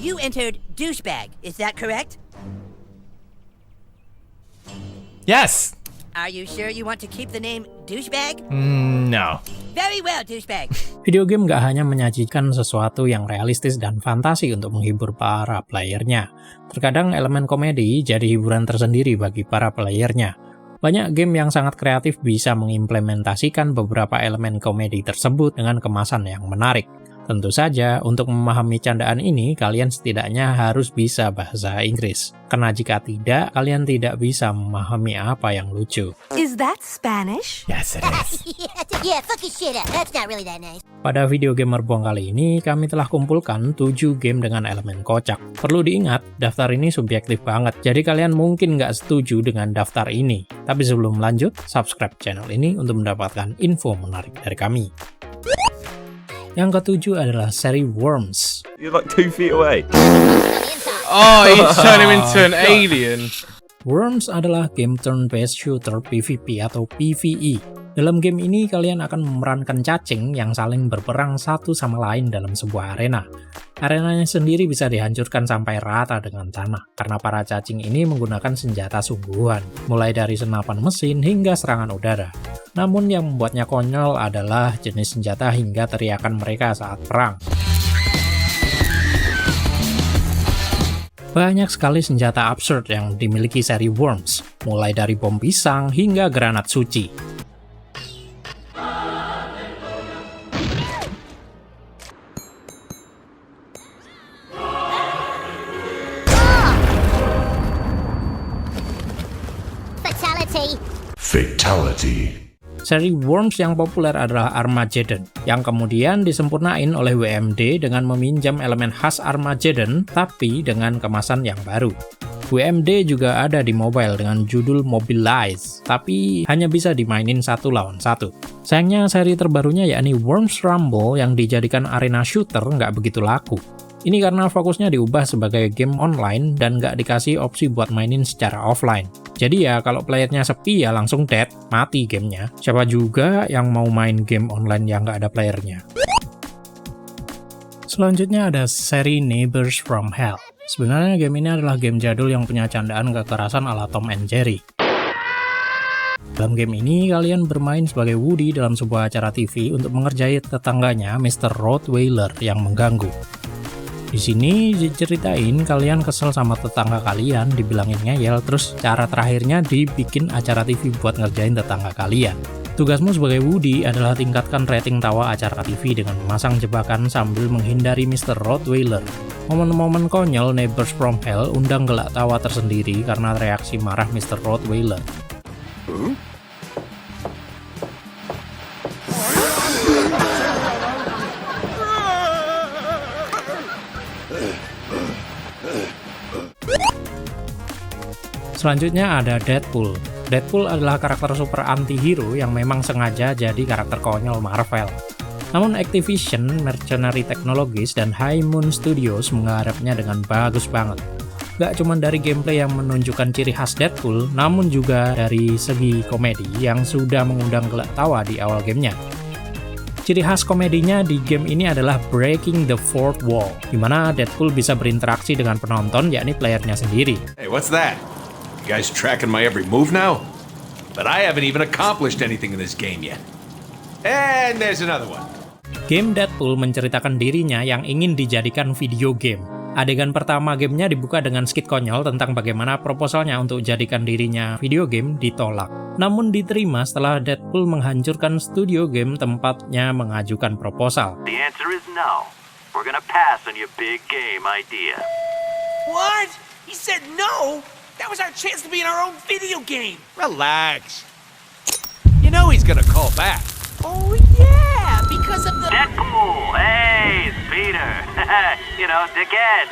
You entered douchebag, is that correct? Yes! Are you sure you want to keep the name douchebag? No. Very well, douchebag. Video game nggak hanya menyajikan sesuatu yang realistis dan fantasi untuk menghibur para playernya. Terkadang elemen komedi jadi hiburan tersendiri bagi para playernya. Banyak game yang sangat kreatif bisa mengimplementasikan beberapa elemen komedi tersebut dengan kemasan yang menarik. Tentu saja, untuk memahami candaan ini, kalian setidaknya harus bisa bahasa Inggris. Karena jika tidak, kalian tidak bisa memahami apa yang lucu. Is that Spanish? Yes, it is. Yeah, fuck your shit up. That's not really that nice. Pada Video Gamer Buang kali ini, kami telah kumpulkan 7 game dengan elemen kocak. Perlu diingat, daftar ini subjektif banget, jadi kalian mungkin nggak setuju dengan daftar ini. Tapi sebelum lanjut, subscribe channel ini untuk mendapatkan info menarik dari kami. Yang ketujuh adalah seri Worms. You're like 2 feet away. Oh, you turn him into an alien. Worms adalah game turn-based shooter PvP atau PvE. Dalam game ini, kalian akan memerankan cacing yang saling berperang satu sama lain dalam sebuah arena. Arenanya sendiri bisa dihancurkan sampai rata dengan tanah, karena para cacing ini menggunakan senjata sungguhan, mulai dari senapan mesin hingga serangan udara. Namun yang membuatnya konyol adalah jenis senjata hingga teriakan mereka saat perang. Banyak sekali senjata absurd yang dimiliki seri Worms, mulai dari bom pisang hingga granat suci. Fatality. Seri Worms yang populer adalah Armageddon, yang kemudian disempurnain oleh WMD dengan meminjam elemen khas Armageddon, tapi dengan kemasan yang baru. WMD juga ada di mobile dengan judul Mobilize, tapi hanya bisa dimainin 1 lawan 1. Sayangnya seri terbarunya yakni Worms Rumble yang dijadikan arena shooter nggak begitu laku. Ini karena fokusnya diubah sebagai game online dan nggak dikasih opsi buat mainin secara offline. Jadi ya kalau playernya sepi ya langsung dead, mati gamenya. Siapa juga yang mau main game online yang nggak ada playernya. Selanjutnya ada seri Neighbors from Hell. Sebenarnya game ini adalah game jadul yang punya candaan kekerasan ala Tom and Jerry. Dalam game ini, kalian bermain sebagai Woody dalam sebuah acara TV untuk mengerjai tetangganya, Mr. Rottweiler, yang mengganggu. Di sini diceritain kalian kesel sama tetangga kalian, dibilangin ngeyel, terus cara terakhirnya dibikin acara TV buat ngerjain tetangga kalian. Tugasmu sebagai Woody adalah tingkatkan rating tawa acara TV dengan memasang jebakan sambil menghindari Mr. Rottweiler. Momen-momen konyol Neighbors from Hell undang gelak tawa tersendiri karena reaksi marah Mr. Rottweiler. Selanjutnya ada Deadpool. Deadpool adalah karakter super anti-hero yang memang sengaja jadi karakter konyol Marvel. Namun Activision, Mercenary Technologies, dan High Moon Studios menggarapnya dengan bagus banget. Gak cuma dari gameplay yang menunjukkan ciri khas Deadpool, namun juga dari segi komedi yang sudah mengundang gelak tawa di awal gamenya. Ciri khas komedinya di game ini adalah breaking the fourth wall, di mana Deadpool bisa berinteraksi dengan penonton, yakni playernya sendiri. Hey, what's that? You guys tracking my every move now? But I haven't even accomplished anything in this game yet. And there's another one. Game Deadpool menceritakan dirinya yang ingin dijadikan video game. Adegan pertama gamenya dibuka dengan skit konyol tentang bagaimana proposalnya untuk jadikan dirinya video game ditolak. Namun diterima setelah Deadpool menghancurkan studio game tempatnya mengajukan proposal. The answer is no. We're gonna pass on your big game idea. What? He said no? That was our chance to be in our own video game. Relax. You know he's gonna call back. Oh yeah, because of the... Deadpool! Hey, it's Peter. You know, dickhead.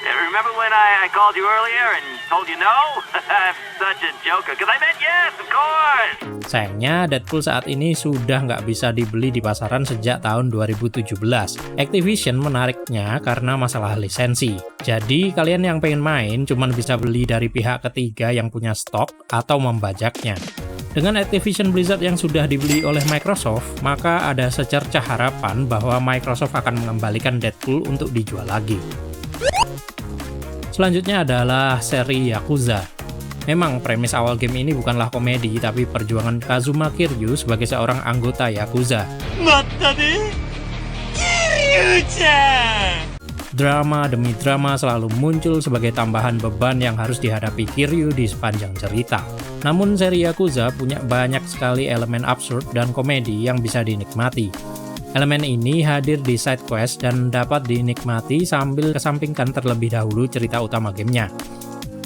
Remember when I called you earlier and told you no? I'm such a joker, because I meant yes, of course! Sayangnya, Deadpool saat ini sudah nggak bisa dibeli di pasaran sejak tahun 2017. Activision menariknya karena masalah lisensi. Jadi, kalian yang pengen main cuma bisa beli dari pihak ketiga yang punya stok atau membajaknya. Dengan Activision Blizzard yang sudah dibeli oleh Microsoft, maka ada secercah harapan bahwa Microsoft akan mengembalikan Deadpool untuk dijual lagi. Selanjutnya adalah seri Yakuza. Memang premis awal game ini bukanlah komedi, tapi perjuangan Kazuma Kiryu sebagai seorang anggota Yakuza. Drama demi drama selalu muncul sebagai tambahan beban yang harus dihadapi Kiryu di sepanjang cerita. Namun seri Yakuza punya banyak sekali elemen absurd dan komedi yang bisa dinikmati. Elemen ini hadir di side quest dan dapat dinikmati sambil kesampingkan terlebih dahulu cerita utama gamenya.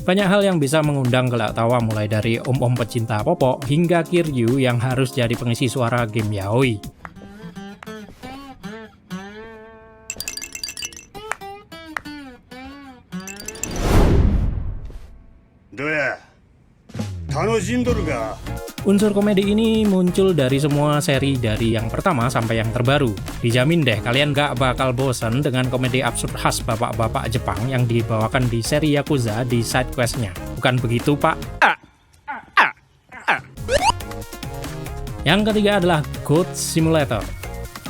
Banyak hal yang bisa mengundang gelak tawa, mulai dari om-om pecinta popok hingga Kiryu yang harus jadi pengisi suara game yaoi. どうや楽しんどるか Unsur komedi ini muncul dari semua seri dari yang pertama sampai yang terbaru. Dijamin deh kalian gak bakal bosan dengan komedi absurd khas bapak-bapak Jepang yang dibawakan di seri Yakuza di side quest-nya. Bukan begitu, Pak? Yang ketiga adalah Goat Simulator.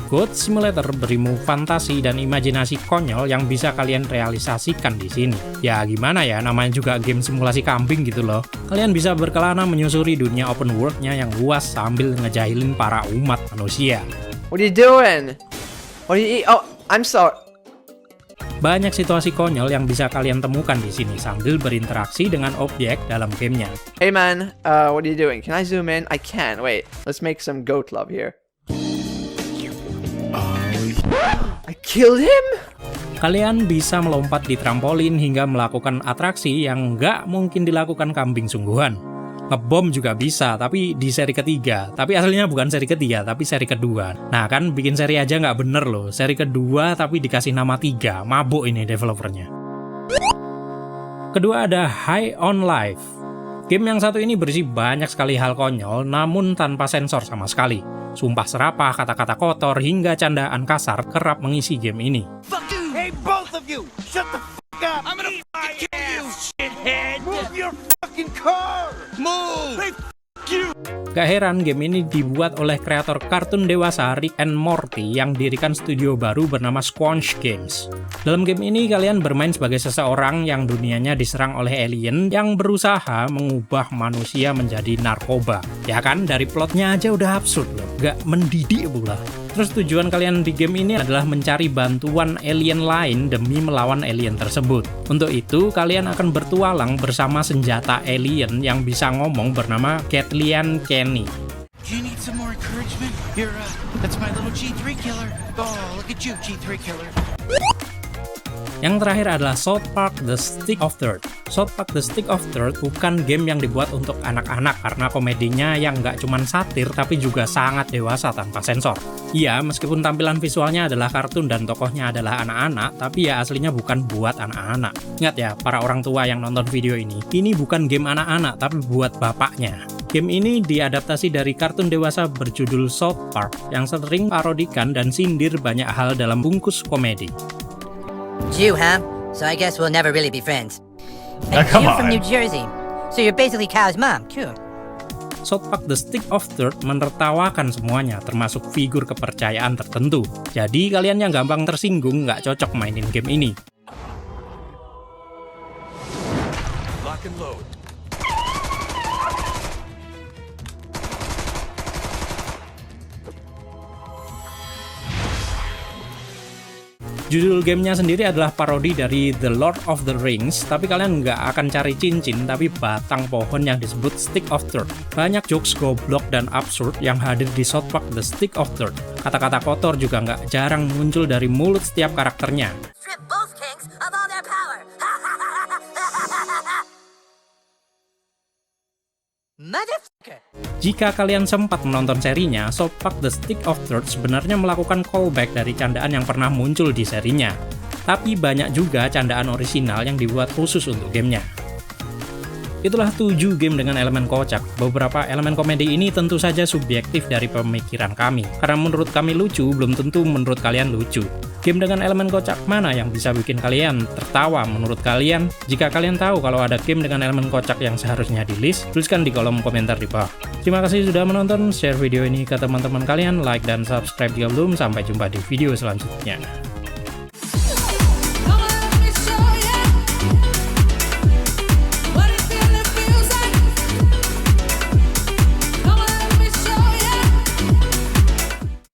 Goat Simulator berilmu fantasi dan imajinasi konyol yang bisa kalian realisasikan di sini. Ya gimana ya, namanya juga game simulasi kambing gitu loh. Kalian bisa berkelana menyusuri dunia open world-nya yang luas sambil ngejahilin para umat manusia. What are you doing? What are you eat? Oh, I'm sorry. Banyak situasi konyol yang bisa kalian temukan di sini sambil berinteraksi dengan objek dalam gamenya. Hey man, what are you doing? Can I zoom in? I can. Wait, let's make some goat love here. I killed him? Kalian bisa melompat di trampolin hingga melakukan atraksi yang nggak mungkin dilakukan kambing sungguhan. Ngebom juga bisa, tapi di seri ketiga. Tapi aslinya bukan seri ketiga, tapi seri kedua. Nah kan, bikin seri aja nggak bener loh. Seri kedua tapi dikasih nama 3. Mabuk ini developernya. Kedua ada High on Life. Game yang satu ini berisi banyak sekali hal konyol, namun tanpa sensor sama sekali. Sumpah serapah, kata-kata kotor, hingga candaan kasar kerap mengisi game ini. Fuck you! Hey, both of you! Shut the fuck up! I'm gonna kill you, shithead! Move your fucking car! Move! Hey, fuck you! Gak heran game ini dibuat oleh kreator kartun dewasa Rick and Morty yang dirikan studio baru bernama Squanch Games. Dalam game ini kalian bermain sebagai seseorang yang dunianya diserang oleh alien yang berusaha mengubah manusia menjadi narkoba. Ya kan, dari plotnya aja udah absurd loh, gak mendidik pula. Terus tujuan kalian di game ini adalah mencari bantuan alien lain demi melawan alien tersebut. Untuk itu, kalian akan bertualang bersama senjata alien yang bisa ngomong bernama Kathleen Kenny. Do you need some more encouragement? Here, that's my little G3 killer. Oh, look at you, G3 killer. Yang terakhir adalah South Park The Stick of Truth. South Park The Stick of Truth bukan game yang dibuat untuk anak-anak karena komedinya yang nggak cuman satir tapi juga sangat dewasa tanpa sensor. Iya, meskipun tampilan visualnya adalah kartun dan tokohnya adalah anak-anak, tapi ya aslinya bukan buat anak-anak. Ingat ya, para orang tua yang nonton video ini bukan game anak-anak tapi buat bapaknya. Game ini diadaptasi dari kartun dewasa berjudul South Park yang sering parodikan dan sindir banyak hal dalam bungkus komedi. Jew, huh? So I guess we'll never really be friends. come You're from on. New Jersey. So you're basically Kyle's mom, cool. South Park The Stick of Truth menertawakan semuanya, termasuk figur kepercayaan tertentu. Jadi kalian yang gampang tersinggung nggak cocok mainin game ini. Lock and load. Judul gamenya sendiri adalah parodi dari The Lord of the Rings, tapi kalian nggak akan cari cincin, tapi batang pohon yang disebut Stick of Truth. Banyak jokes goblok dan absurd yang hadir di South Park The Stick of Truth. Kata-kata kotor juga nggak jarang muncul dari mulut setiap karakternya. Strip both kings of all their power. Motherfucker. Jika kalian sempat menonton serinya, South Park The Stick of Truth sebenarnya melakukan callback dari candaan yang pernah muncul di serinya. Tapi banyak juga candaan orisinal yang dibuat khusus untuk gamenya. Itulah 7 game dengan elemen kocak. Beberapa elemen komedi ini tentu saja subjektif dari pemikiran kami. Karena menurut kami lucu, belum tentu menurut kalian lucu. Game dengan elemen kocak mana yang bisa bikin kalian tertawa menurut kalian? Jika kalian tahu kalau ada game dengan elemen kocak yang seharusnya di-list, tuliskan di kolom komentar di bawah. Terima kasih sudah menonton, share video ini ke teman-teman kalian, like dan subscribe jika belum. Sampai jumpa di video selanjutnya.